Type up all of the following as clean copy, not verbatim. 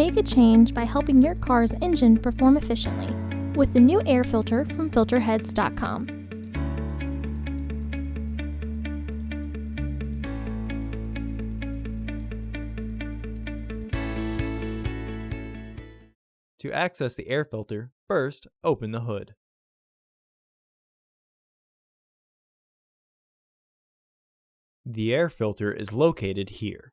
Make a change by helping your car's engine perform efficiently with the new air filter from Filterheads.com. To access the air filter, first open the hood. The air filter is located here.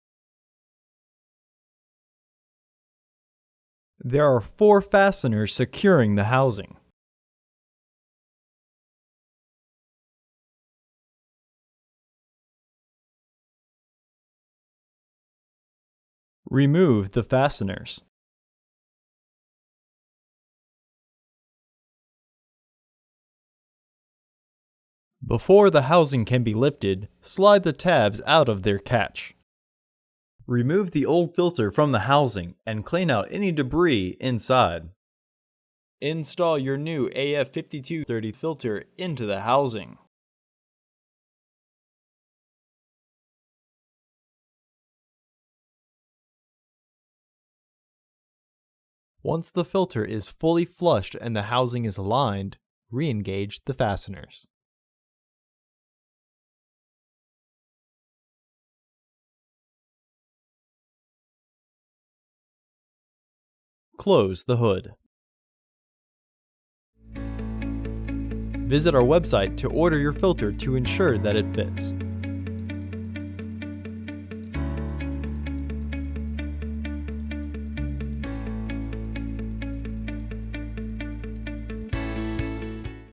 There are 4 fasteners securing the housing. Remove the fasteners. Before the housing can be lifted, slide the tabs out of their catch. Remove the old filter from the housing and clean out any debris inside. Install your new AF5230 filter into the housing. Once the filter is fully flushed and the housing is aligned, re-engage the fasteners. Close the hood. Visit our website to order your filter to ensure that it fits.